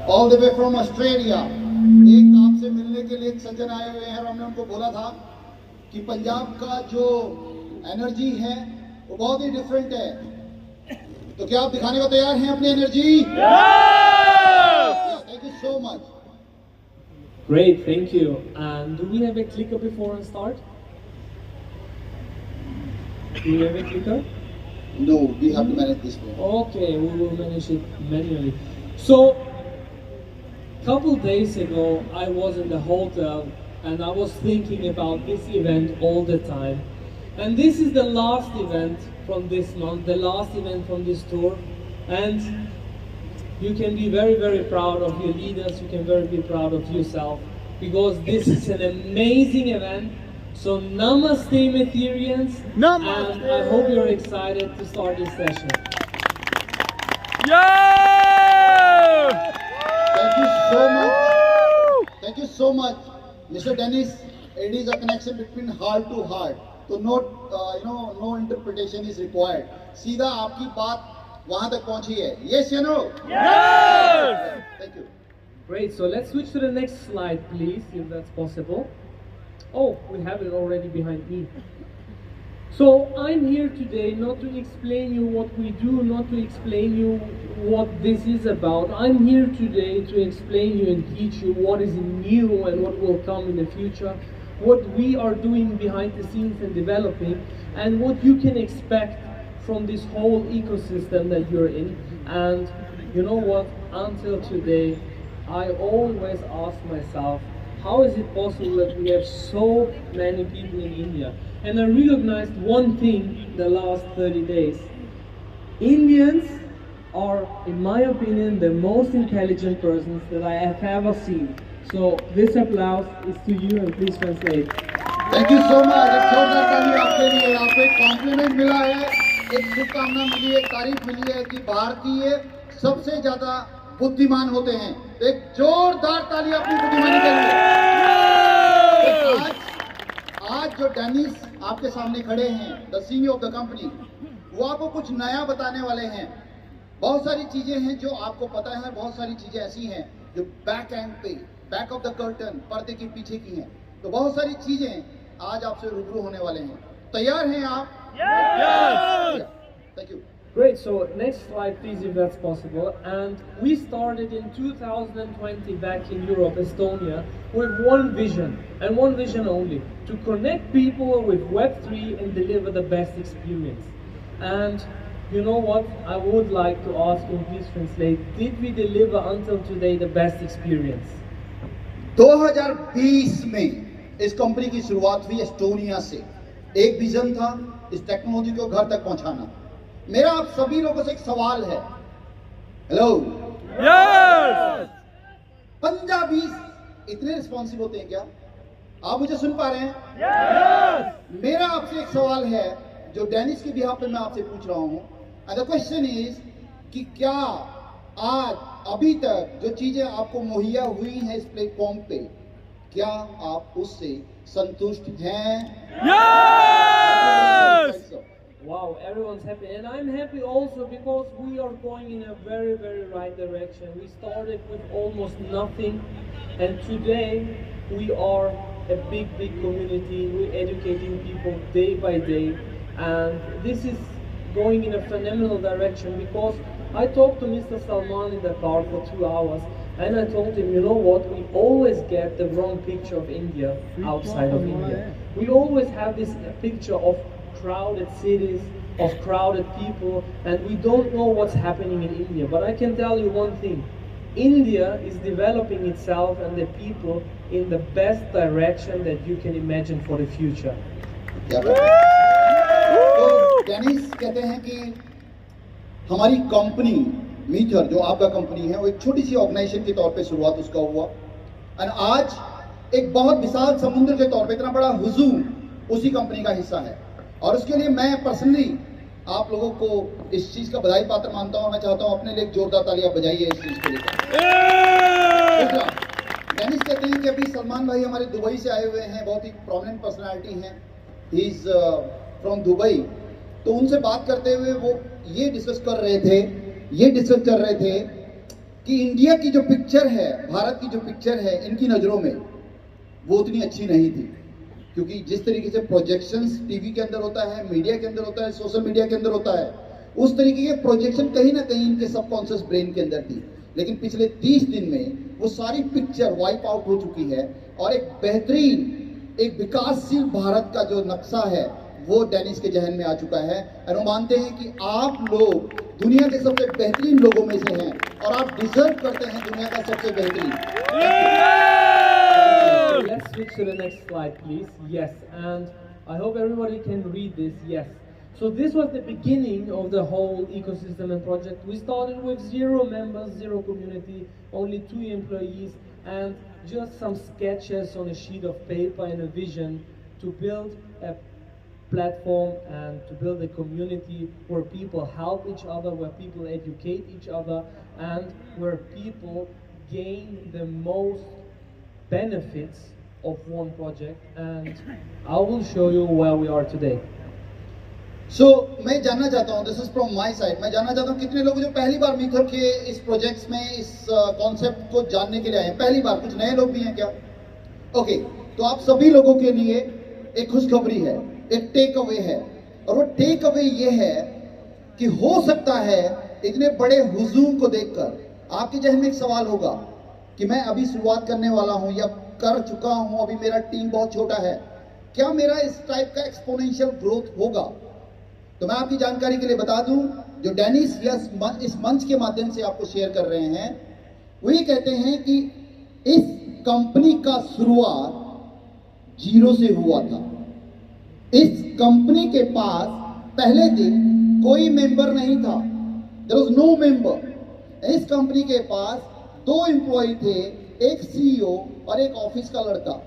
All the way from Australia. एक आपसे मिलने के लिए एक सज्जन आए हुए हैं और हमने उनको बोला था कि पंजाब का जो एनर्जी है वो बहुत ही डिफरेंट है, तो क्या आप दिखाने को तैयार हैं अपनी energy? Thank you so much. Great, thank you. And do we have a clicker before I start? Do we have a clicker? No, we have to manage this way. Okay, we will manage it manually. So, couple days ago, I was in the hotel and I was thinking about this event all the time. And this is the last event from this month, the last event from this tour. And you can be very, very proud of your leaders, you can be proud of yourself, because this is an amazing event. So namaste Metherians, Namaste. and I hope you're excited to start this session. Yeah! Thank you so much. Thank you so much, Mr. Denis. It is a connection between heart to heart. So no interpretation is required. सीधा आपकी बात वहां तक पहुंची है. Yes or no? Yes! Thank you. Great, so let's switch to the next slide, please, if that's possible. Oh, we have it already behind me. So I'm here today not to explain you what we do, not to explain you what this is about. I'm here today to explain you and teach you what is new and what will come in the future, what we are doing behind the scenes and developing, and what you can expect from this whole ecosystem that you're in. And you know what, until today, I always ask myself, how is it possible that we have so many people in India? And I recognized one thing the last 30 days. Indians are, in my opinion, the most intelligent persons that I have ever seen. So this applause is to you, and please translate. Thank you so much. एक जोरदार ताली आपके लिए. आपको एक complement मिला है, एक शुभकामना मिली है, एक तारीफ मिली है कि भारतीय सबसे ज्यादा बुद्धिमान होते हैं. तो एक जोरदार ताली अपनी बुद्धिमानी के लिए. आज जो डेनिस आपके सामने खड़े हैं, the CEO of the company, वो आपको कुछ नया बताने वाले हैं. बहुत सारी चीजें हैं जो आपको पता है, बहुत सारी चीजें ऐसी हैं जो बैक एंड पे, बैक ऑफ द कर्टन, पर्दे के पीछे की हैं. तो बहुत सारी चीजें आज आपसे रूबरू होने वाले हैं. तैयार हैं आप? Yes! Thank you. Great, so next slide please, if that's possible. And we started in 2020 back in Europe, Estonia, with one vision, and one vision only: to connect people with Web3 and deliver the best experience. And you know what, I would like to ask you, please translate, did we deliver until today the best experience? 2020 में इस company की शुरुआत हुई Estonia से. एक vision था, इस technology को घर तक पहुंचाना. मेरा आप सभी लोगों से एक सवाल है. Hello, Yes! पंजाबी इतने रिस्पॉन्सिव होते हैं क्या? आप मुझे सुन पा रहे हैं? Yes! मेरा आपसे एक सवाल है जो डेनिस के बिहाफ पे मैं आपसे पूछ रहा हूं. एंड द क्वेश्चन इज कि क्या आज अभी तक जो चीजें आपको मुहैया हुई हैं इस प्लेटफॉर्म पे, क्या आप उससे संतुष्ट हैं? Yes! Wow, everyone's happy, and I'm happy also because we are going in a very, very right direction. We started with almost nothing, and today we are a big, big community. We're educating people day by day, and this is going in a phenomenal direction because I talked to Mr. Salman in the car for 2 hours, and I told him, you know what, we always get the wrong picture of India outside of India. We always have this picture of crowded cities, of crowded people, and we don't know what's happening in India. But I can tell you one thing: India is developing itself and the people in the best direction that you can imagine for the future. तो Dennis कहते हैं कि हमारी company मीथर, जो आपका company है, वो एक छोटी सी ऑर्गेनाइजेशन के तौर पे शुरुआत उसका हुआ, और आज एक बहुत विशाल समुद्र के तौर पे इतना बड़ा हुजूम उसी कंपनी का हिस्सा है. और उसके लिए मैं पर्सनली आप लोगों को इस चीज का बधाई पात्र मानता हूं. मैं चाहता हूं अपने लिए एक जोरदार तालियां बजाइए इस चीज के लिए. डेनिस कहते हैं कि अभी सलमान भाई हमारे दुबई से आए हुए हैं, बहुत ही प्रोमिनेंट पर्सनालिटी हैं, ही इज फ्रॉम दुबई. तो उनसे बात करते हुए वो ये डिस्कस कर रहे थे कि इंडिया की जो पिक्चर है, भारत की जो पिक्चर है इनकी नज़रों में वो उतनी अच्छी नहीं थी, क्योंकि जिस तरीके से प्रोजेक्शंस टीवी के अंदर होता है, मीडिया के अंदर होता है, सोशल मीडिया के अंदर होता है, उस तरीके के प्रोजेक्शन कहीं ना कहीं इनके सबकॉन्शियस ब्रेन के अंदर थी। लेकिन पिछले 30 दिन में वो सारी पिक्चर वाइप आउट हो चुकी है और एक बेहतरीन, एक विकासशील भारत का जो नक्शा है वो डेनिस के जहन में आ चुका है। और वो मानते हैं कि आप लोग दुनिया के सबसे बेहतरीन लोगों में से हैं और आप डिजर्व करते हैं दुनिया का सबसे बेहतरीन। Let's switch to the next slide, please. Yes, and I hope everybody can read this. Yes. So this was the beginning of the whole ecosystem and project. We started with 0 members, 0 community, only 2 employees, and just some sketches on a sheet of paper and a vision to build a platform and to build a community where people help each other, where people educate each other, and where people gain the most benefits of one project. And I will show you where we are today. So, मैं जानना चाहता हूँ, this is from my side, मैं जानना चाहता हूँ कितने लोग जो पहली बार मीथर के इस प्रोजेक्ट्स में इस कॉन्सेप्ट को जानने के लिए आए हैं, पहली बार, कुछ नए लोग भी हैं क्या? ओके, तो आप सभी लोगों के लिए एक खुशखबरी है, एक टेक अवे है, और वो टेक अवे ये है कि हो सकता है इतने बड़े हुजूम को देखकर आपके जहन में एक सवाल होगा कि मैं अभी शुरुआत करने वाला हूँ या कर चुका हूँ, अभी मेरा टीम बहुत छोटा है, क्या मेरा इस टाइप का एक्सपोनेंशियल ग्रोथ होगा? तो मैं आपकी जानकारी के लिए बता दूं, जो डेनिस इस मंच के माध्यम से आपको शेयर कर रहे हैं, वो ये कहते हैं कि इस कंपनी का शुरुआत 0 से हुआ था। इस कंपनी के पास पहले दिन कोई मेंबर नहीं था, देयर वाज नो मेंबर। इस कंपनी के पास 2 एम्प्लॉय थे, एक सीईओ और एक ऑफिस का लड़का।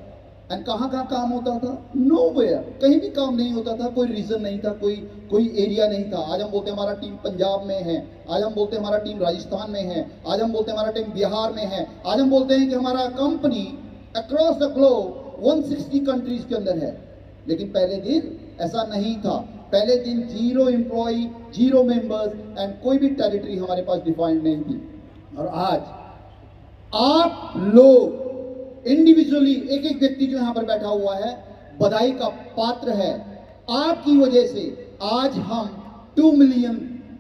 एंड कहाँ काम होता था? नोवेयर, कहीं भी काम नहीं होता था, कोई रीजन नहीं था, कोई एरिया नहीं था। आज हम बोलते हैं हमारा टीम पंजाब में है, आज हम बोलते हैं हमारा टीम राजस्थान में है, आज हम बोलते हैं हमारा टीम बिहार में है, आज हम बोलते हैं कि हमारा company across the globe 160 countries के अंदर है। लेकिन पहले दिन ऐसा नहीं था। पहले दिन 0 एम्प्लॉय, 0 मेंबर्स एंड कोई भी टेरिटरी हमारे पास डिफाइंड नहीं थी। और आज आप लोग इंडिविजुअली, एक एक व्यक्ति जो यहां पर बैठा हुआ है, बधाई का पात्र है। आपकी वजह से आज हम 2 मिलियन,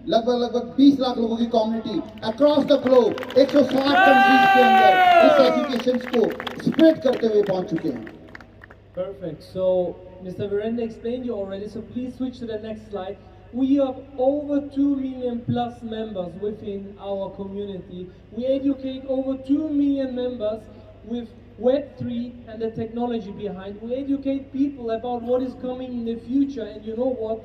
लगभग 20 लाख लोगों की community across the globe 160 countries के अंदर इस एजुकेशन को स्प्रेड करते हुए पहुंच चुके हैं। Perfect. So Mr. Virendra explained you already, so please switch to the next slide. We have over 2 million plus members within our community. We educate over 2 million members with Web3 and the technology behind. We educate people about what is coming in the future, and you know what?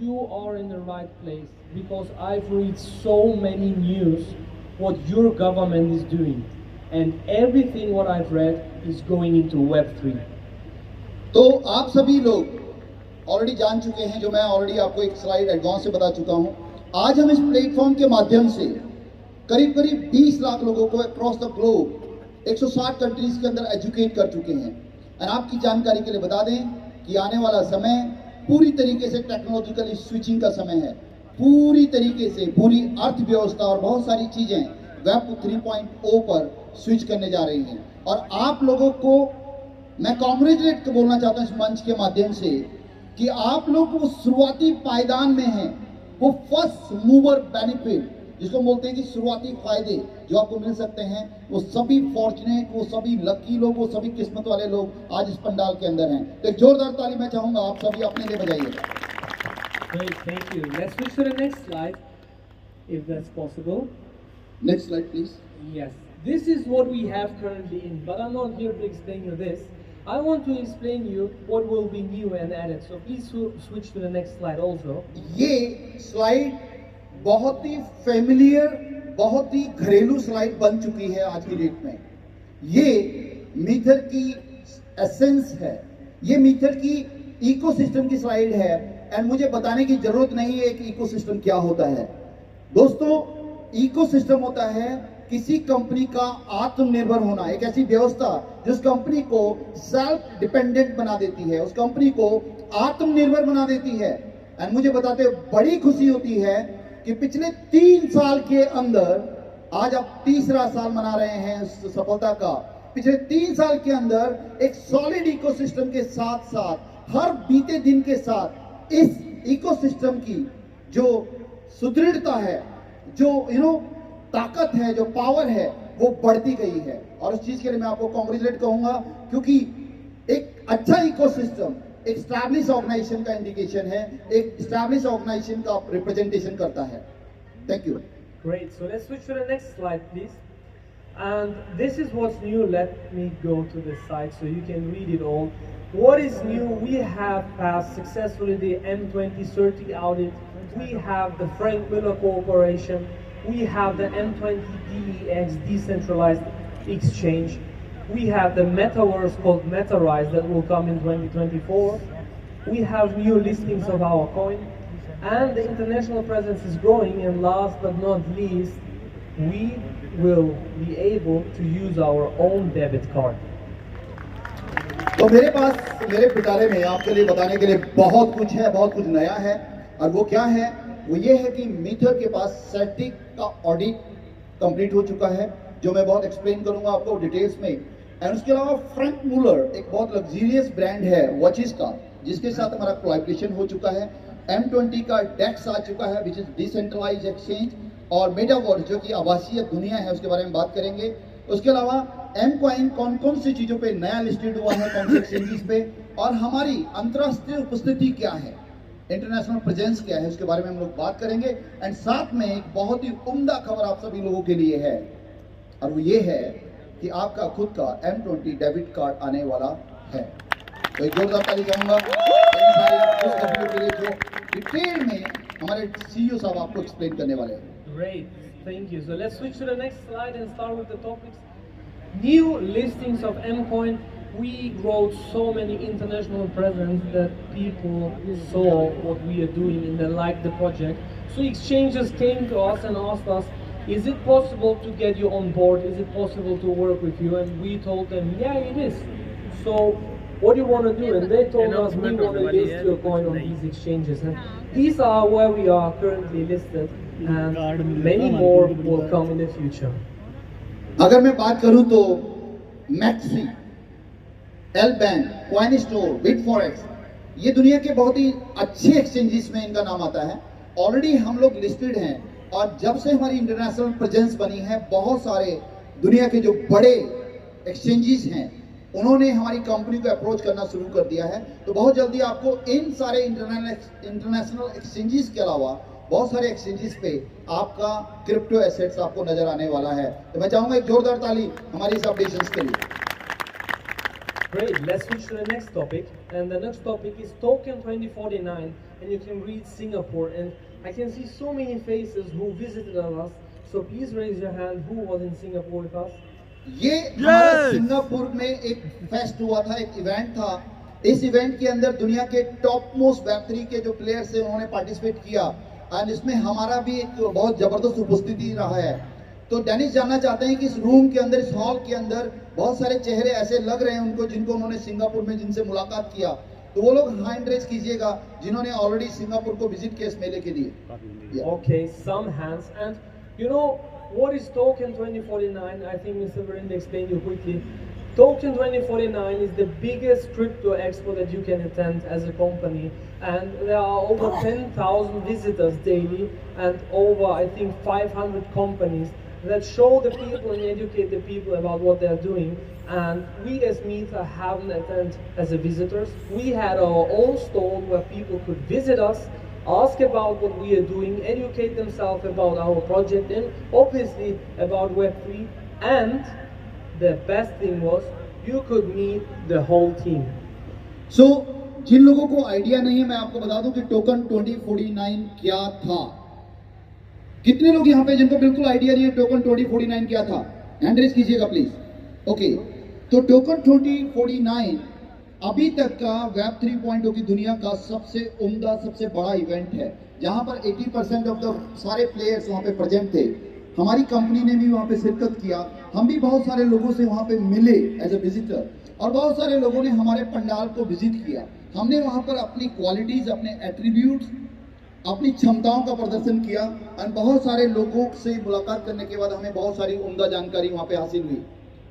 You are in the right place, because I've read so many news what your government is doing, and everything what I've read is going into Web3. तो आप सभी लोग already जान चुके हैं, जो मैं already आपको एक स्लाइड एडवांस से बता चुका हूं। आज हम इस प्लेटफॉर्म के माध्यम से करीब 20 लाख लोगों को अक्रॉस द ग्लोब 160 कंट्रीज के अंदर एजुकेट कर चुके हैं। और आपकी जानकारी के लिए बता दें कि आने वाला समय पूरी तरीके से टेक्नोलॉजिकली स्विचिंग का समय है। पूरी तरीके से पूरी अर्थव्यवस्था और बहुत सारी चीजें वेब 3.0 पर स्विच करने जा रही हैं। और आप लोगों को मैं कॉन्ग्रेचुलेट बोलना चाहता हूं इस मंच के माध्यम से कि आप लोग वो शुरुआती पायदान में हैं, वो फर्स्ट मूवर बेनिफिट जिसको बोलते हैं कि शुरुआती फायदे जो आपको मिल सकते हैं, वो सभी फॉर्चुनेट, वो सभी लकी लोग, वो सभी किस्मत वाले लोग आज इस पंडाल के अंदर हैं। तो एक जोरदार ताली मैं चाहूंगा आप सभी अपने लिए बजाइएगा। Great, thank you. Let's switch to the next slide, if that's possible. Next slide, please. Yes, this is what we have currently in, but I'm not here to explain you this. I want to explain you what will be new and added. So please switch to the next slide also. ये slide बहुत ही familiar, बहुत ही घरेलू slide बन चुकी है आज की date में। ये मीथर की एसेंस है, ये मीथर की इकोसिस्टम की स्लाइड है। एंड मुझे बताने की जरूरत नहीं है कि इकोसिस्टम क्या होता है। दोस्तों, इकोसिस्टम होता है किसी कंपनी का आत्मनिर्भर होना, एक ऐसी व्यवस्था जिस कंपनी को सेल्फ डिपेंडेंट बना देती है, उस कंपनी को आत्मनिर्भर बना देती है। एंड मुझे बताते बड़ी खुशी होती है कि पिछले 3 साल के अंदर आज आप तीसरा साल मना रहे हैं इस सफलता का। पिछले 3 साल के अंदर एक सॉलिड इकोसिस्टम के साथ साथ हर बीते दिन के साथ इस इकोसिस्टम की जो सुदृढ़ता है, जो ताकत है, जो पावर है, वो बढ़ती गई है। और उस चीज के लिए मैं आपको कॉन्ग्रेचुलेट कहूंगा, क्योंकि एक अच्छा इकोसिस्टम एक स्टैब्लिश ऑर्गेनाइजेशन का इंडिकेशन है, एक स्टैब्लिश ऑर्गेनाइजेशन का रिप्रेजेंटेशन करता है। Thank you. Great. So let's switch to the next slide, please. And this is what's new. Let me go to the site so you can read it all. What is new? We have passed successfully the M20 Certi audit. We have the Frank Miller Corporation. We have the M20 DEX decentralized exchange. We have the Metaverse called Mether ITES that will come in 2024. We have new listings of our coin. And the international presence is growing, and last but not least, we will be able to use our own debit card. तो मेरे पास मेरे पिटारे में आपके लिए बताने के लिए बहुत कुछ है, बहुत कुछ नया है। और वो क्या है? वो ये है कि मीथर के पास सर्टिक का ऑडिट कंप्लीट हो चुका है, जो मैं बहुत एक्सप्लेन करूंगा आपको डिटेल्स में। एंड उसके अलावा फ्रैंक मुलर एक बहुत लग्जरियस ब्रांड है वॉचेस का, जिसके साथ हमारा कोलैबोरेशन हो चुका है। M20 का डेक्स आ चुका है, विच इज डिसेंट्रलाइज्ड एक्सचेंज, और मेटावर्स जो कि आभासीय दुनिया है, उसके बारे में बात करेंगे। उसके अलावा एम कॉइन कौन कौन सी चीजों पे नया लिस्टेड हुआ है, कौन से एक्सचेंजेस पे, और हमारी अंतरराष्ट्रीय उपस्थिति क्या है, इंटरनेशनल प्रेजेंस क्या है, उसके बारे में हम लोग बात करेंगे। एंड साथ में एक बहुत ही उम्दा खबर आप सभी लोगों के लिए है, और वो ये है कि आपका खुद का M20 डेबिट कार्ड आने वाला है। तो एक जोरदार ताली चाहूंगा के लिए, जो डिटेल में हमारे सीईओ साहब आपको एक्सप्लेन करने वाले हैं। Great, thank you. So let's switch to the next slide and start with the topics. New listings of Mcoin. We growed so many international presence that people saw what we are doing and they liked the project. So exchanges came to us and asked us, is it possible to get you on board? Is it possible to work with you? And we told them, yeah, it is. So what do you want to do? And they told us, we want to list your coin on these exchanges. And these are where we are currently listed, and many more will come in the future. अगर मैं बात करूं तो मैक्सी, L bank, coin store, BitForex, ये दुनिया के बहुत ही अच्छे एक्सचेंजेस में इनका नाम आता है। ऑलरेडी हम लोग लिस्टेड हैं, और जब से हमारी इंटरनेशनल प्रेजेंस बनी है, बहुत सारे दुनिया के जो बड़े एक्सचेंजेस हैं, उन्होंने हमारी कंपनी को अप्रोच करना शुरू कर दिया है। तो बहुत जल्दी आपको इन सारे इंटरनेशनल एक्सचेंजेस के अलावा बहुत सारे एक्सचेंजेस पे आपका क्रिप्टो एसेट्स आपको नजर आने वाला है। तो मैं चाहूंगा एक जोरदार ताली हमारी इस अपडेशंस के लिए। Great, let's switch to the next topic, and the next topic is Token 2049, and you can read Singapore, and I can see so many faces who visited us, so please raise your hand who was in Singapore with us. ये हमारा Singapore में एक fest हुआ था, एक event था। इस event के अंदर दुनिया के टॉप मोस्ट वेब3 के जो प्लेयर्स थे उन्होंने पार्टिसिपेट किया, और इसमें हमारा भी एक बहुत जबरदस्त उपस्थिति रहा है। तो डेनिस जानना चाहते हैं कि इस रूम के अंदर, इस हॉल के अंदर बहुत सारे चेहरे ऐसे लग रहे हैं उनको, जिनको उन्होंने सिंगापुर में जिनसे मुलाकात किया, तो वो लोग हैंड रेज कीजिएगा जिन्होंने ऑलरेडी सिंगापुर को विजिट किया इस मेले के लिए। Okay, some hands. And you know what is Token 2049? I think Mr. Verind explained you quickly. Token 2049 is the biggest crypto expo that you can attend as a company, and there are over 10,000 visitors daily and over, I think, 500 companies that show the people and educate the people about what they are doing. And we as Mether haven't attended as a visitors. We had our own stall where people could visit us, ask about what we are doing, educate themselves about our project, and obviously about Web3. And the best thing was you could meet the whole team. So, जिन लोगों को idea नहीं है, मैं आपको बता दूं कि token 2049 क्या था। कितने लोग यहाँ पे जिनको बिल्कुल आइडिया नहीं है टोकन 2049 क्या था? हैंड रेज कीजिएगा प्लीज। ओके, तो टोकन 2049 अभी तक का वेब 3.0 की दुनिया का सबसे उम्दा, सबसे बड़ा इवेंट है, जहां पर 80% ऑफ द सारे प्लेयर्स वहां पे प्रेजेंट थे। हमारी कंपनी ने भी वहां पे शिरकत किया, हम भी बहुत सारे लोगों से वहां पे मिले एज ए विजिटर, और बहुत सारे लोगों ने हमारे पंडाल को विजिट किया। हमने वहां पर अपनी क्वालिटीज, अपने एट्रीब्यूट्स अपनी क्षमताओं का प्रदर्शन किया और बहुत सारे लोगों से मुलाकात करने के बाद हमें बहुत सारी उम्दा जानकारी वहां पे हासिल हुई।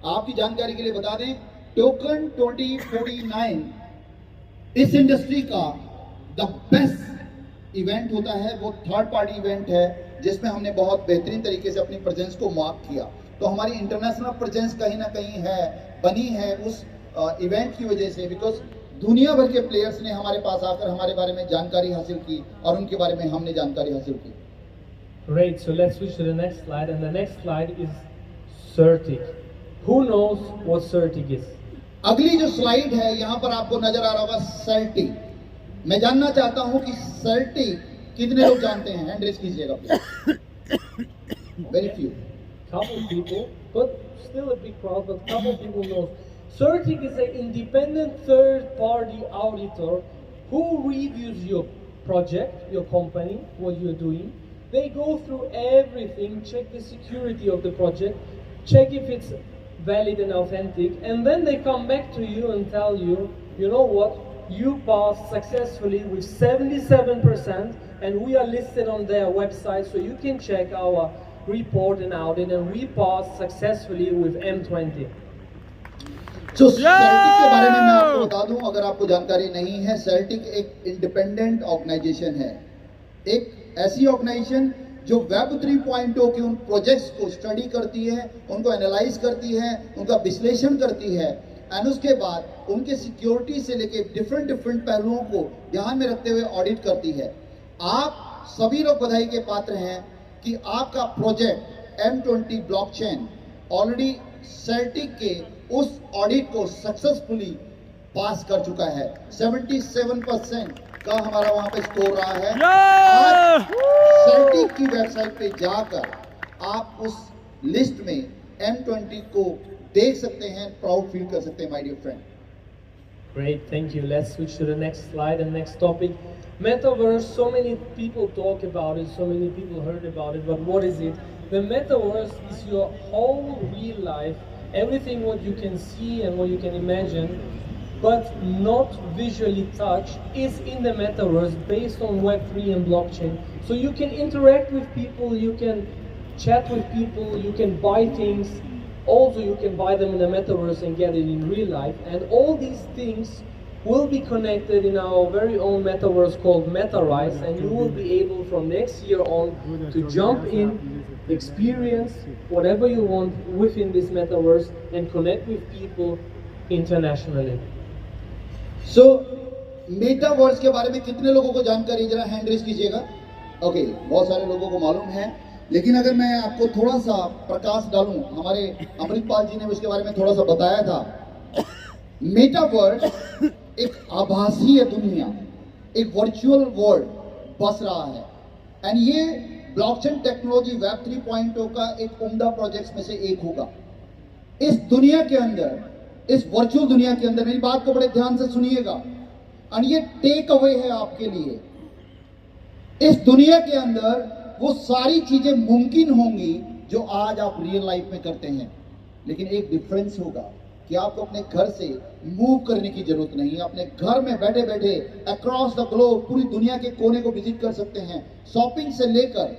आपकी जानकारी के लिए बता दें, टोकन 2049 इस इंडस्ट्री का द बेस्ट इवेंट होता है। वो थर्ड पार्टी इवेंट है जिसमें हमने बहुत बेहतरीन तरीके से अपनी प्रेजेंस को मार्क किया। तो हमारी इंटरनेशनल प्रेजेंस कहीं ना कहीं है बनी है उस इवेंट की वजह से, बिकॉज दुनिया भर के प्लेयर्स ने हमारे पास आकर हमारे बारे में जानकारी हासिल की और उनके बारे में हमने जानकारी हासिल की। Great, so let's switch to the next slide, and the next slide is CERTIC. Who knows what CERTIC is? अगली जो स्लाइड है यहाँ पर आपको नजर आ रहा होगा सेल्टिक। मैं जानना चाहता हूँ कि सेल्टिक कितने लोग जानते हैं? हैंड रेज कीजिएगा। Very few. Couple people, but still a big crowd, but couple people know. CERTIC is an independent third-party auditor who reviews your project, your company, what you're doing. They go through everything, check the security of the project, check if it's valid and authentic, and then they come back to you and tell you, you know what, you passed successfully with 77%, and we are listed on their website, so you can check our report and audit, and we passed successfully with M20. तो Celtic के बारे में मैं आपको बता दूं, अगर आपको जानकारी नहीं है, सेल्टिक एक इंडिपेंडेंट ऑर्गेनाइजेशन है, एक ऐसी ऑर्गेनाइजेशन जो वेब 3.0 के उन प्रोजेक्ट्स को स्टडी करती है, उनको एनालाइज करती है, उनका विश्लेषण करती है, एंड उसके बाद उनके सिक्योरिटी से लेके डिफरेंट पहलुओं को ध्यान में रखते हुए ऑडिट करती है। आप सभी लोग बधाई के पात्र हैं कि आपका project M20 blockchain already Celtic के उस ऑडिट को सक्सेसफुली पास कर चुका है। 77% का हमारा वहां पे स्कोर रहा है। आज सेल्टिक की वेबसाइट पे जाकर आप उस लिस्ट में M20 को देख सकते हैं, प्राउड फील कर सकते हैं, my dear friend. Great, thank you. Let's switch to the next slide and next topic. Metaverse, so many people talk about it, so many people heard about it, but what is it? The Metaverse is your whole real life, everything what you can see and what you can imagine, but not visually touch, is in the Metaverse based on Web3 and blockchain. So you can interact with people, you can chat with people, you can buy things, also you can buy them in the Metaverse and get it in real life, and all these things will be connected in our very own Metaverse called Mether ITES, and you will be able from next year on to jump in, experience whatever you want within this Metaverse and connect with people internationally. So metaverse के बारे में कितने लोगों को जानकारी, जरा hand raise कीजिएगा। Okay, बहुत सारे लोगों को मालूम है, लेकिन अगर मैं आपको थोड़ा सा प्रकाश डालूं, हमारे अमृतपाल जी ने उसके बारे में थोड़ा सा बताया था। मेटावर्स एक आभासीय दुनिया, एक वर्चुअल वर्ल्ड बस रहा है, एंड ये ब्लॉकचेन टेक्नोलॉजी वेब 3.0 का एक उम्दा प्रोजेक्ट में से एक होगा। इस दुनिया के अंदर, इस वर्चुअल दुनिया के अंदर, मेरी बात को बड़े ध्यान से सुनिएगा, और ये टेक अवे है आपके लिए। इस दुनिया के अंदर वो सारी चीजें मुमकिन होंगी जो आज आप रियल लाइफ में करते हैं, लेकिन एक डिफरेंस होगा कि आपको अपने घर से मूव करने की जरूरत नहीं है। अपने घर में बैठे बैठे अक्रॉस द ग्लोब पूरी दुनिया के कोने को विजिट कर सकते हैं। शॉपिंग से लेकर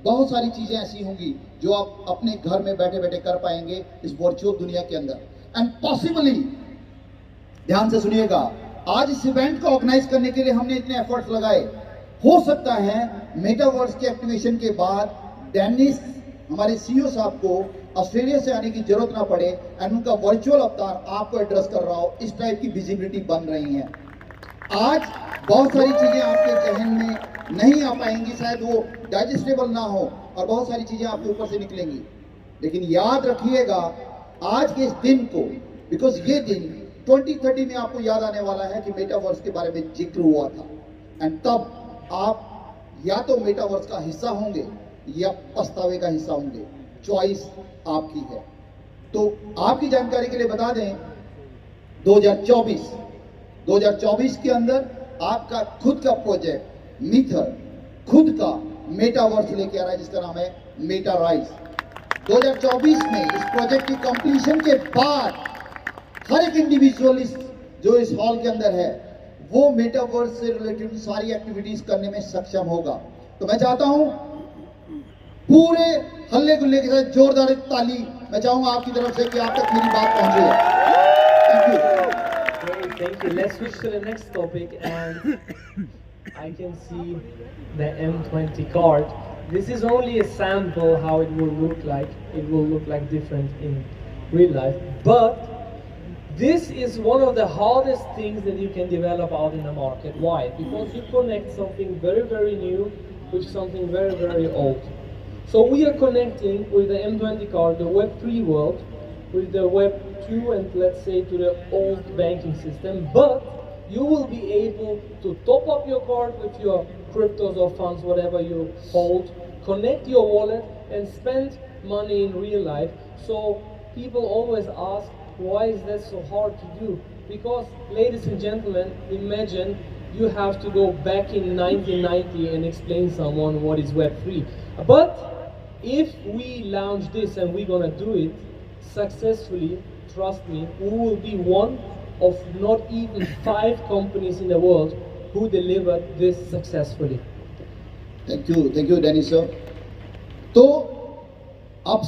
बहुत सारी चीजें ऐसी होंगी जो आप अपने घर में बैठे बैठे कर पाएंगे इस वर्चुअल दुनिया के अंदर। एंड पॉसिबली, ध्यान से सुनिएगा, आज इस इवेंट को ऑर्गेनाइज करने के लिए हमने इतने एफर्ट्स लगाए, हो सकता है मेटावर्स के एक्टिवेशन के बाद डेनिस हमारे सीईओ साहब को ऑस्ट्रेलिया से आने की जरूरत ना पड़े एंड उनका वर्चुअल अवतार आपको एड्रेस कर रहा हो। इस टाइप की विजिबिलिटी बन रही है। आज बहुत सारी चीजें आपके जहन में नहीं आ पाएंगी, शायद वो डाइजेस्टेबल ना हो, और बहुत सारी चीजें आपके ऊपर से निकलेंगी, लेकिन याद रखिएगा आज के इस दिन को, बिकॉज ये दिन 2030 में आपको याद आने वाला है कि मेटावर्स के बारे में जिक्र हुआ था, एंड तब आप या तो मेटावर्स का हिस्सा होंगे या पछतावे का हिस्सा होंगे। चॉइस आपकी है। तो आपकी जानकारी के लिए बता दें, 2024 के अंदर आपका खुद का प्रोजेक्ट मीथर खुद का मेटावर्स लेके आ रहा है जिसका नाम है मेटर ITES। 2024 में इस प्रोजेक्ट की कंप्लीशन के बाद हर एक इंडिविजुअलिस्ट जो इस हॉल के अंदर है वो मेटावर्स से रिलेटेड सारी एक्टिविटीज करने में सक्षम होगा। तो मैं चाहता हूं पूरे हल्ले गुल्ले के साथ जोरदार ताली मैं चाहूंगा आपकी तरफ से कि आप तक मेरी बात पहुंचे। Thank you. Great, thank you. Let's switch to the next topic, and I can see the M20 card. This is only a sample how it will look like. It will look like different in real life, but this is one of the hardest things that you can develop out in the market. Why? Because you connect something very, very new with something very, very old. So we are connecting with the M20 card, the Web3 world, with the Web2 and let's say to the old banking system, but you will be able to top up your card with your cryptos or funds, whatever you hold, connect your wallet and spend money in real life. So people always ask, why is that so hard to do? Because, ladies and gentlemen, imagine you have to go back in 1990 and explain someone what is Web3. But if we launch this and we're gonna do it successfully, trust me, we will be one of not even 5 companies in the world who delivered this successfully. Thank you Dennis sir. तो अब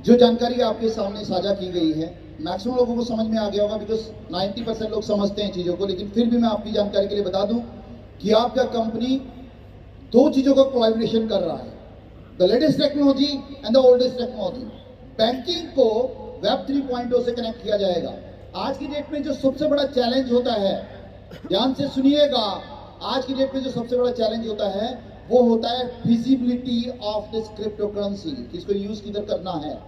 जो जानकारी आपके सामने साझा की गई है मैक्सिमम लोगों को समझ में आ गया होगा, बिकॉज 90% लोग समझते हैं चीज़ों को, लेकिन फिर भी मैं आपकी जानकारी के लिए बता दूं कि आपका कंपनी 2 चीज़ों का कोलैबोरेशन कर रहा है, the latest technology and the oldest technology. Banking को वेब 3.0 से कनेक्ट किया जाएगा। आज की डेट में जो सबसे बड़ा चैलेंज होता है, ध्यान से सुनिएगा, आज की डेट में जो सबसे बड़ा चैलेंज होता है वो होता है feasibility of this crypto currency, किसको यूज किधर करना है।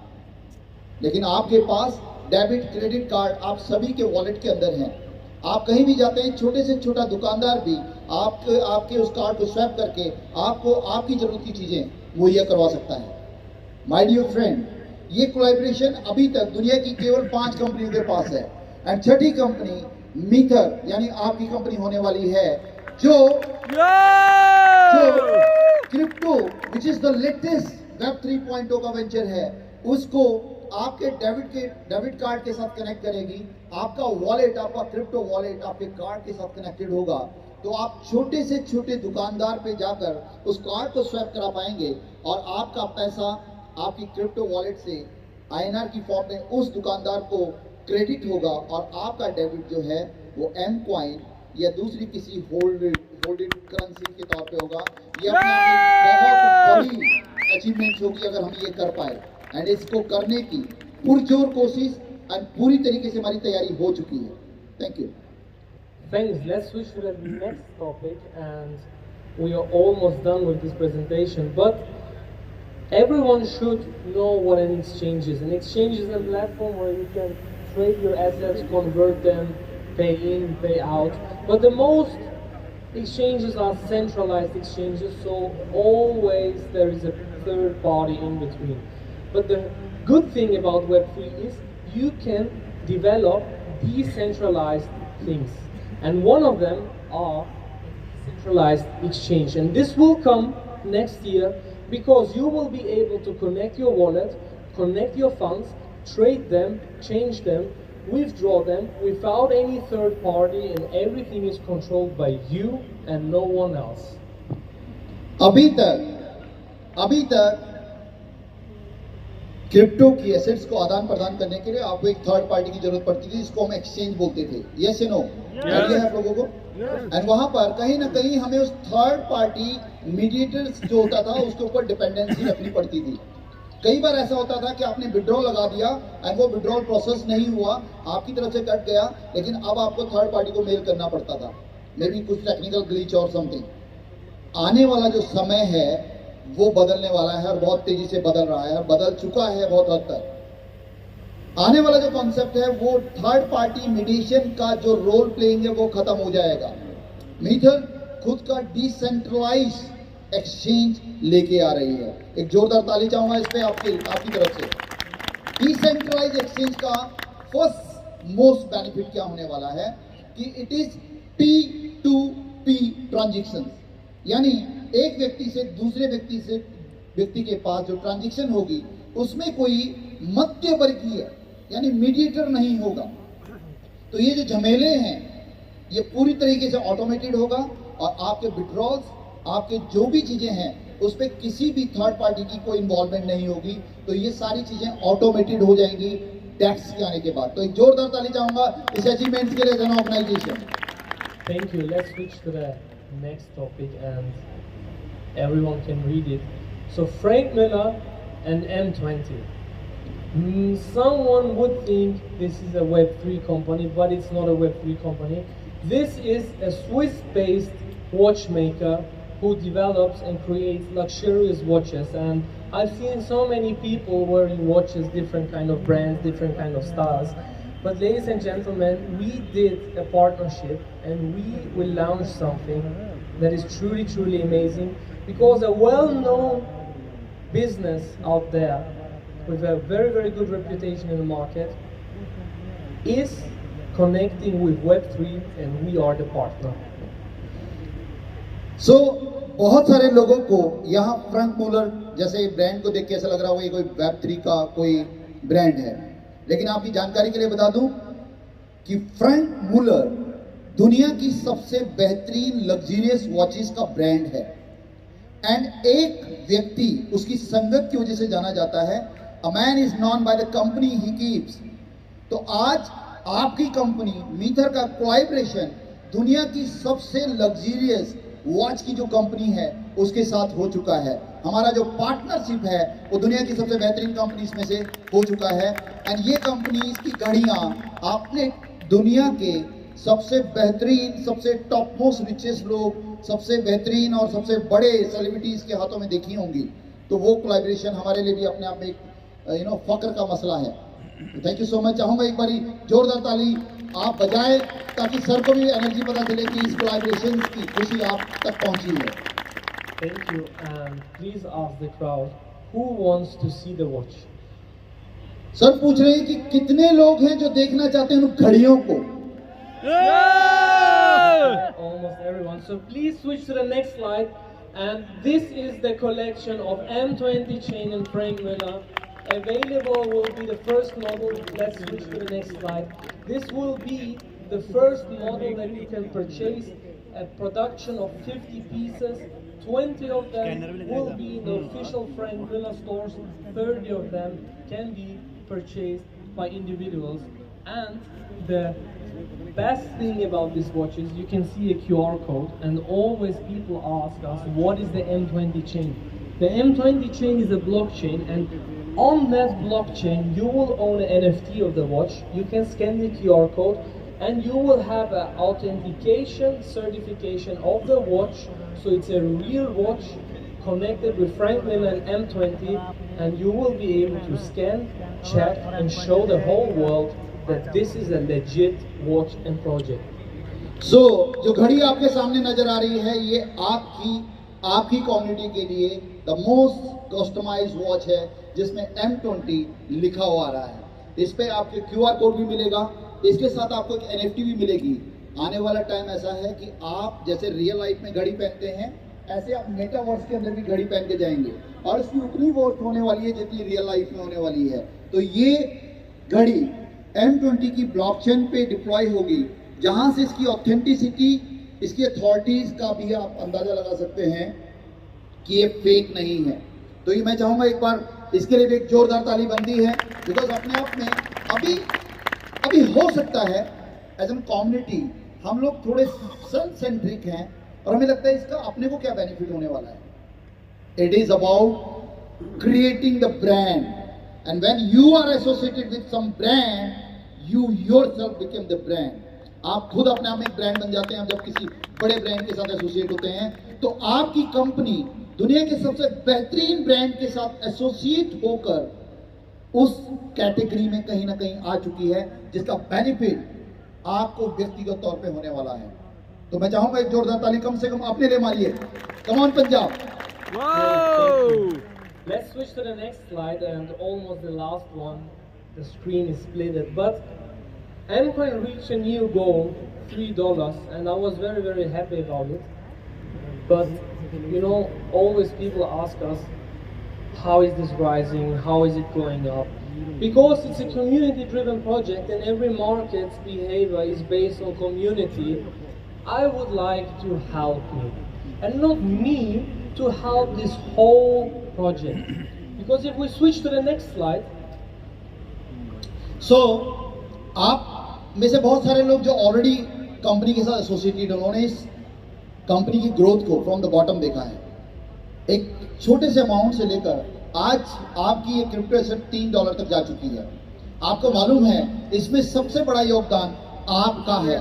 लेकिन आपके पास डेबिट क्रेडिट कार्ड आप सभी के वॉलेट के अंदर हैं। आप कहीं भी जाते हैं, छोटे से छोटा दुकानदार भी आपके उस कार्ड को स्वैप करके आपको आपकी जरूरत की चीजें मुहैया करवा सकता है। माय डियर फ्रेंड, ये कोलैबोरेशन अभी तक दुनिया की केवल 5 कंपनियों के पास है, एंड छठी कंपनी मीथर यानी आपकी कंपनी होने वाली है, जो crypto which is the latest web 3.0 का वेंचर है, उसको आपके डेबिट कार्ड के साथ कनेक्ट करेगी। आपका वॉलेट, आपका क्रिप्टो वॉलेट आपके कार्ड के साथ कनेक्टेड होगा, तो आप छोटे से छोटे दुकानदार पे जाकर उस कार्ड को स्वैप करा पाएंगे और आपका पैसा आपकी क्रिप्टो वॉलेट से INR की फॉर्म में उस दुकानदार को क्रेडिट होगा और आपका डेबिट जो है वो M कॉइन या दूसरी किसी होल्डेड करेंसी के तौर पे होगा। ये अपने आप में बहुत बड़ी अचीवमेंट होगी अगर हम ये कर पाए, एंड इसको करने की पुरजोर कोशिश और पूरी तरीके से हमारी तैयारी हो चुकी है। Thank you. Thanks. Let's switch to the next topic, and we are almost done with this presentation. But everyone should know what an exchange is. An exchange is a platform where you can trade your assets, convert them, pay in, pay out. But the most exchanges are centralized exchanges, so always there is a third party in between. But the good thing about Web3 is you can develop decentralized things. And one of them are centralized exchange. And this will come next year because you will be able to connect your wallet, connect your funds, trade them, change them, withdraw them without any third party, and everything is controlled by you and no one else. अभी तक crypto की assets को आदान प्रदान करने के लिए आपको एक थर्ड पार्टी की जरूरत पड़ती थी, जिसको हम एक्सचेंज बोलते थे। यस या नो? आइडिया है आप लोगों को? एंड वहां पर कहीं ना कहीं हमें उस थर्ड पार्टी मीडिएटर्स जो होता था उसके ऊपर डिपेंडेंसी रखनी पड़ती थी। कई बार ऐसा होता था कि आपने विड्रॉल लगा दिया एंड वो विड्रॉल प्रोसेस नहीं हुआ, आपकी तरफ से कट गया, लेकिन अब आपको थर्ड पार्टी को मेल करना पड़ता था, मे बी कुछ टेक्निकल ग्लिच और समथिंग। आने वाला जो समय है वो बदलने वाला है और बहुत तेजी से बदल रहा है और बदल चुका है बहुत हद तक। आने वाला जो कॉन्सेप्ट है वो थर्ड पार्टी मीडिएशन का जो रोल प्लेइंग है वो खत्म हो जाएगा। मीथर खुद का डिसेंट्रलाइज एक्सचेंज लेके आ रही है। एक जोरदार ताली चाहूंगा इस पे आपकी तरफ से। डिसेंट्रलाइज एक्सचेंज का फर्स्ट मोस्ट बेनिफिट क्या होने वाला है कि इट इज P2P ट्रांजेक्शन, यानी एक व्यक्ति से दूसरे व्यक्ति के पास जो ट्रांजेक्शन होगी उसमें कोई मध्यवर्गीय यानी मीडिएटर नहीं होगा। तो ये जो झमेले हैं, ये पूरी तरीके से ऑटोमेटेड होगा और आपके विड्रॉल्स, आपके जो भी चीजें हैं उस पर किसी भी थर्ड पार्टी की कोई इन्वॉल्वमेंट नहीं होगी। तो ये सारी चीजें ऑटोमेटेड हो जाएंगी टैक्स के आने के बाद। तो एक जोरदार ताली चाहूंगा इस अचीवमेंट के लिए जन organisation. Thank you. Let's switch to the next topic and everyone can read it. So Frank Miller and M20. Someone would think this is a Web3 company, but it's not a Web3 company. This is a Swiss-based watchmaker who develops and creates luxurious watches, and I've seen so many people wearing watches, different kind of brands, different kind of styles. But ladies and gentlemen, we did a partnership and we will launch something that is truly, truly amazing, because a well-known business out there with a very, very good reputation in the market is connecting with Web3 and we are the partner. सो बहुत सारे लोगों को यहाँ Frank मुलर जैसे brand को देख के ऐसा लग रहा होगा ये कोई वेब3 का कोई ब्रांड है, लेकिन आपकी जानकारी के लिए बता दूं कि फ्रैंक मुलर दुनिया की सबसे बेहतरीन लग्जरियस वॉचेस का ब्रांड है एंड एक व्यक्ति उसकी संगत की वजह से जाना जाता है। A man is known by the company he keeps. तो आज आपकी कंपनी मीथर का कोलैबोरेशन दुनिया की सबसे लग्जरियस वॉच की जो कंपनी है उसके साथ हो चुका है। हमारा जो पार्टनरशिप है वो दुनिया की सबसे बेहतरीन कंपनीज में से हो चुका है एंड ये कंपनीज की घड़ियां आपने दुनिया के सबसे बेहतरीन, सबसे टॉप मोस्ट रिचेस्ट लोग, सबसे बेहतरीन और सबसे बड़े सेलिब्रिटीज के हाथों में देखी होंगी। तो वो कोलैबोरेशन हमारे लिए भी अपने आप में एक फक्र का मसला है। Thank you so much. चाहूंगा एक बारी जोरदार ताली आप बजाएं ताकि सर को भी एनर्जी पता चले कि इस कोलैबोरेशन की खुशी आप तक पहुंची है। Thank you, and please ask the crowd who wants to see the watch. Sir पूछ रहे हैं कि कितने लोग हैं जो देखना चाहते हैं उन घड़ियों को। Almost everyone. So please switch to the next slide, and this is the collection of M20 chain and Frank Miller. Available will be the first model. Let's switch to the next slide. This will be the first model that you can purchase. A production of 50 pieces. 20 of them will be in the official Frank Miller stores. 30 of them can be purchased by individuals. And the best thing about this watch is you can see a QR code, and always people ask us, what is the M20 chain? The M20 chain is a blockchain, and on that blockchain you will own an NFT of the watch. You can scan the QR code and you will have an authentication certification of the watch, so it's a real watch connected with Frank Miller and M20, and you will be able to scan, check and show the whole world that this is a legit watch and project. So जो घड़ी आपके सामने नजर आ रही है ये आपकी community के लिए द मोस्ट कस्टमाइज्ड वॉच है जिसमें M20 लिखा हुआ आ रहा है। इस पे आपके QR कोड भी मिलेगा, इसके साथ आपको एक NFT भी मिलेगी। आने वाला टाइम ऐसा है कि आप जैसे रियल लाइफ में घड़ी पहनते हैं ऐसे आप मेटावर्स के अंदर भी घड़ी पहन के जाएंगे और इसकी उतनी वर्थ होने वाली है जितनी रियल लाइफ में होने वाली है। तो ये घड़ी M20 की ब्लॉकचेन पे डिप्लॉय होगी, जहां से इसकी ऑथेंटिसिटी, इसकी अथॉरिटीज का भी आप अंदाजा लगा सकते हैं कि ये फेक नहीं है। तो ये मैं चाहूंगा एक बार इसके लिए भी एक जोरदार ताली बनती है, बिकॉज अपने आप में अभी हो सकता है एज एन कम्युनिटी हम लोग थोड़े सेल्फ सेंट्रिक हैं और हमें लगता है इसका अपने को क्या बेनिफिट होने वाला है। It is about creating the brand, and when you are associated with some brand you yourself become the brand. आप खुद अपने आप में एक ब्रांड बन जाते हैं। आप जब किसी बड़े ब्रांड के साथ एसोसिएट होते हैं तो आपकी कंपनी दुनिया के सबसे बेहतरीन ब्रांड के साथ एसोसिएट होकर उस कैटेगरी में कहीं ना कहीं आ चुकी है जिसका बेनिफिट आपको व्यक्तिगत तौर पे होने वाला है। तो मैं चाहूंगा एक जोरदार ताली कम से कम अपने लिए मारिए। Come on Punjab. Let's switch to the next slide, and almost the last one. The screen is split, but M-Coin reached a new goal, $3, and I was very, very happy about it. But you know, always people ask us, how is this rising? How is it going up? Because it's a community-driven project and every market's behavior is based on community, I would like to help you. And not me to help this whole project. Because if we switch to the next slide, So, आप में से बहुत सारे लोग जो already company के साथ associated उन्होंने इस कंपनी की ग्रोथ को फ्रॉम द बॉटम देखा है। एक छोटे से अमाउंट से लेकर आज आपकी ये क्रिप्टो एसेट $3 तक जा चुकी है। आपको मालूम है इसमें सबसे बड़ा योगदान आपका है,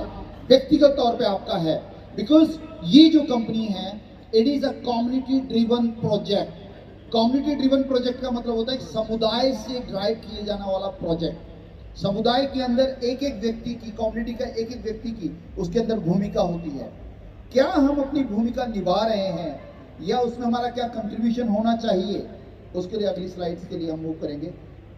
व्यक्तिगत तौर पे आपका है, बिकॉज ये जो कंपनी है it is a community driven project. Community driven project का मतलब होता है कि समुदाय से ड्राइव किए जाने वाला प्रोजेक्ट। समुदाय के अंदर एक एक व्यक्ति की, कम्युनिटी का एक एक व्यक्ति की उसके अंदर भूमिका होती है। क्या हम अपनी भूमिका निभा रहे हैं या उसमें हमारा क्या कंट्रीब्यूशन होना चाहिए, उसके लिए अगली स्लाइड्स के लिए हम मूव करेंगे।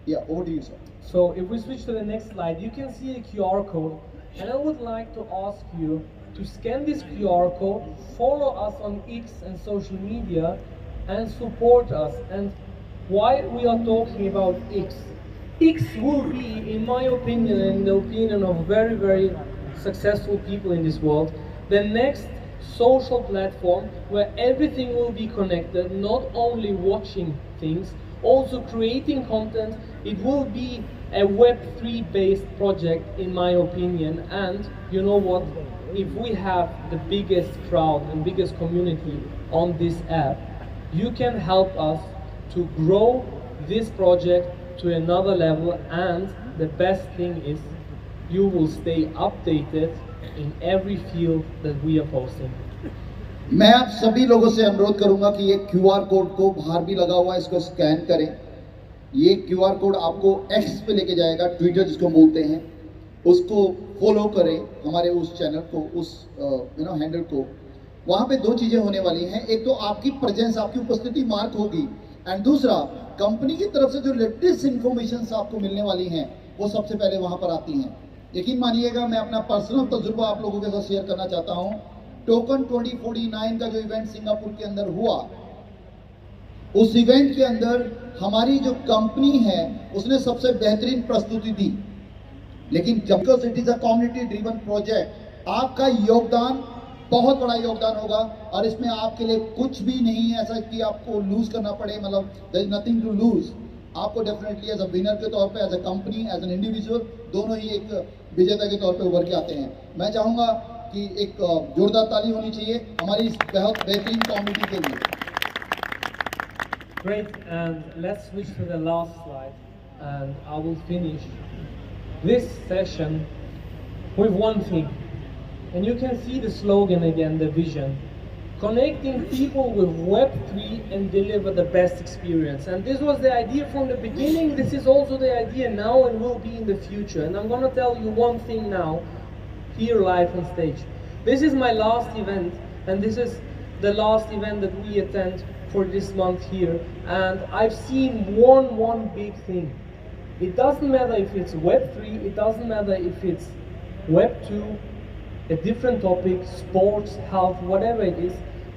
या over to you sir. so if we switch to the next slide, you can see a QR code and I would like to ask you to scan this QR code, follow us on X and social media and support us. And why we are talking about X? X will be, in my opinion and in the opinion of very, very successful people in this world, the next social platform where everything will be connected, not only watching things, also creating content. It will be a Web3 based project in my opinion, and you know what? If we have the biggest crowd and biggest community on this app, you can help us to grow this project to another level, and the best thing is you will stay updated in every field that we are posting. मैं आप सभी लोगों से अनुरोध करूंगा कि ये QR code को बाहर भी लगा हुआ है, इसको स्कैन करें। ये क्यूआर कोड आपको एक्स पे लेके जाएगा, ट्विटर जिसको बोलते हैं, उसको फॉलो करें, हमारे उस चैनल को, उस हैंडल को। वहाँ पे दो चीज़ें होने वाली हैं, एक तो आपकी प्रेजेंस, आपकी उपस्थिति मार्क होगी, एंड दूसरा कंपनी की तरफ से जो लेटेस्ट इंफॉर्मेशन आपको मिलने वाली हैं वो सबसे पहले वहाँ पर आती हैं। यकीन मानिएगा, मैं अपना पर्सनल तजुर्बा आप लोगों के साथ शेयर करना चाहता हूँ। टोकन 2049 का जो इवेंट सिंगापुर के अंदर हुआ, उस इवेंट के अंदर हमारी जो कंपनी है उसने सबसे बेहतरीन प्रस्तुति दी। लेकिन जब it is a community driven project, आपका योगदान बहुत बड़ा योगदान होगा और इसमें आपके लिए कुछ भी नहीं है ऐसा कि आपको लूज करना पड़े, मतलब there is nothing to lose. आपको डेफिनेटली एज अ विनर के तौर पे, as a company, as an individual, दोनों ही एक विजेता के तौर पे उभर के आते हैं। मैं चाहूंगा कि एक जोरदार ताली होनी चाहिए हमारी इस बहुत बेहतरीन कम्युनिटी के लिए। Great, and let's switch to the last slide, and I will finish this session with one thing. And you can see the slogan again, the vision. Connecting people with Web3 and deliver the best experience. And this was the idea from the beginning, this is also the idea now and will be in the future. And I'm going to tell you one thing now, here live on stage. This is my last event, and this is the last event that we attend for this month here. And I've seen one big thing. It doesn't matter if it's Web3, it doesn't matter if it's Web2, a different topic, sports, health, whatever it is.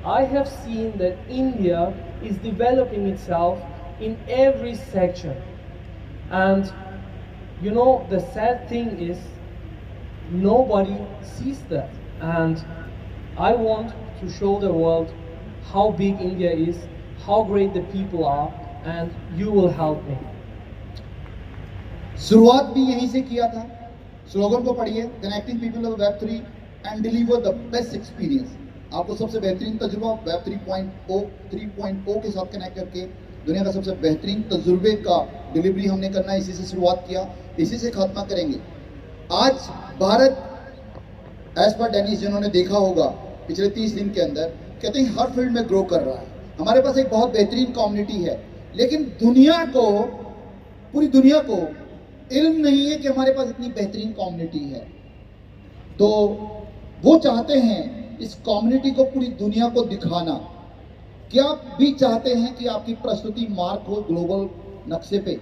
I have seen that India is developing itself in every section. And you know, the sad thing is nobody sees that. And I want to show the world how big India is, how great the people are, and you will help me. शुरुआत भी यहीं से किया था। Slogan को पढ़िए, connecting people with Web3 and deliver the best experience. आपको सबसे बेहतरीन तजुर्बा वेब 3.0 के साथ कनेक्ट करके दुनिया का सबसे बेहतरीन तजुर्बे का डिलीवरी हमने करना है। इसी से शुरुआत किया, इसी से खात्मा करेंगे। आज भारत, एज पर डेनिस जिन्होंने देखा होगा पिछले 30 दिन के अंदर, कहते हैं हर फील्ड में ग्रो कर रहा है। हमारे पास एक बहुत बेहतरीन कम्युनिटी है, लेकिन दुनिया को, पूरी दुनिया को इल्म नहीं है कि हमारे पास इतनी बेहतरीन कम्युनिटी है। तो वो चाहते हैं इस कम्युनिटी को पूरी दुनिया को दिखाना। क्या आप भी चाहते हैं कि आपकी प्रस्तुति मार्क हो ग्लोबल नक्शे पे?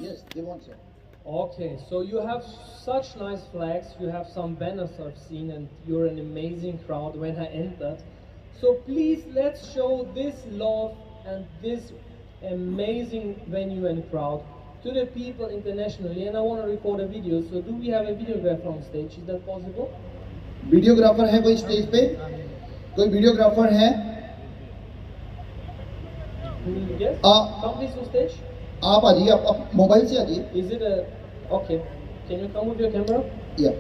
Yes, they want so. Okay, so you have such nice flags, you have some banners I've seen, and you're an amazing crowd when I entered. So please, let's show this love and this amazing venue and crowd, to the people internationally, and I want to record a video. So do we have a videographer on stage? Is that possible? Videographer है कोई stage पे? कोई videographer है? Yes. Come please on stage. आप आ जाइए, आप mobile से आ जाइए. Is it a okay? Can you come with your camera? Yeah.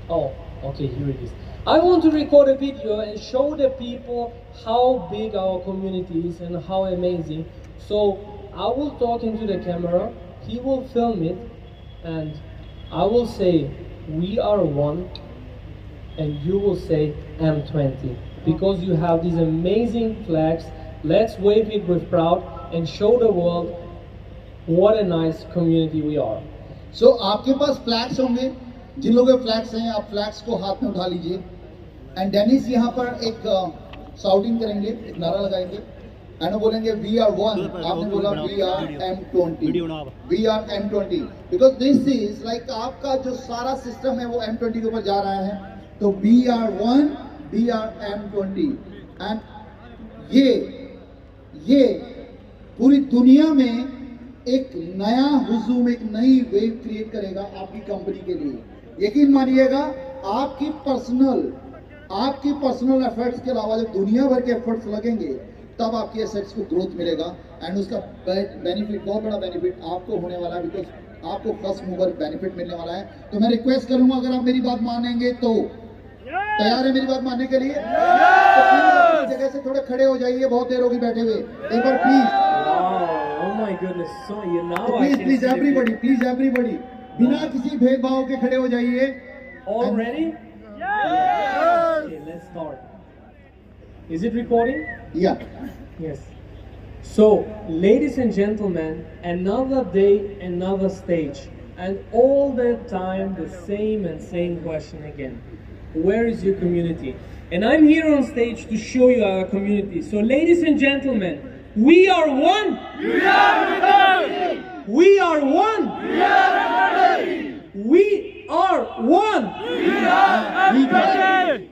Oh, okay, here it is. I want to record a video and show the people how big our community is and how amazing. So I will talk into the camera, he will film it, and I will say, we are one, and you will say M20. Because you have these amazing flags, let's wave it with pride and show the world what a nice community we are. So आपके पास flags होंगे, जिन लोगों के flags हैं आप flags को हाथ में उठा लीजिए. एंड डेनिस यहाँ पर एक शाउटिंग करेंगे, एक नारा लगाएंगे एंड वो बोलेंगे वी आर वन. आपने बोला we are M20, we are M20, because this is like आपका जो सारा सिस्टम है वो M20 के ऊपर जा रहा है. तो we are one, we are M20. And ये पूरी दुनिया में एक नया हुजूम, एक नई वेव क्रिएट करेगा आपकी कंपनी के लिए. यकीन मानिएगा, आपकी पर्सनल एफर्ट्स के अलावा जब दुनिया भर के एफर्ट्स लगेंगे तब आपके एसेट्स को ग्रोथ मिलेगा. एंड उसका बेनिफिट, बहुत बड़ा बेनिफिट आपको होने वाला है, बिकॉज आपको फर्स्ट मूवर बेनिफिट मिलने वाला है. तो मैं रिक्वेस्ट करूंगा, अगर आप मेरी बात मानेंगे तो तैयार है मेरी बात मानने के लिए? तो प्लीज जगह से थोड़े खड़े हो जाइए, बहुत देर होगी बैठे हुए. एक बार please. Oh my goodness, so you now please everybody बिना किसी भेदभाव के खड़े हो जाइए. All ready? Yes! Okay, let's start. Is it recording? Yeah. Yes. So, ladies and gentlemen, another day, another stage. And all the time the same question again. Where is your community? And I'm here on stage to show you our community. So, ladies and gentlemen, we are one! We are one! We are one! We are one! We are one! We are one!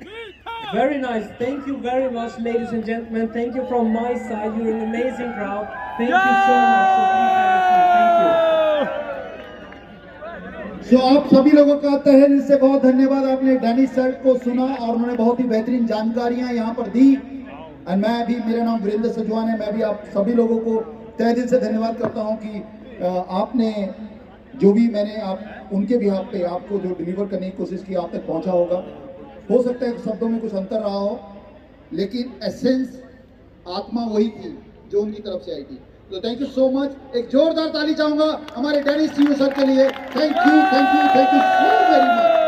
Very nice. Thank you very much, ladies and gentlemen. Thank you from my side. You're an amazing crowd. Thank you so much for being here. Thank you. So आप सभी लोगों का तहे दिल से बहुत धन्यवाद. आपने डेनिस सर को सुना और उन्होंने बहुत ही बेहतरीन जानकारियां यहाँ पर दी. एंड मैं भी, मेरा नाम वीरेंद्र सजवान है, मैं भी आप सभी लोगों को तहे दिल से धन्यवाद करता हूँ कि आपने जो भी मैंने आप उनके बिहाफ पे आपको जो डिलीवर करने की कोशिश की आप तक पहुँचा होगा. हो सकता है शब्दों में कुछ अंतर रहा हो, लेकिन एसेंस, आत्मा वही थी जो उनकी तरफ से आई थी. तो थैंक यू सो मच. एक जोरदार ताली चाहूंगा हमारे डेनिस सर के लिए. Thank you so very much.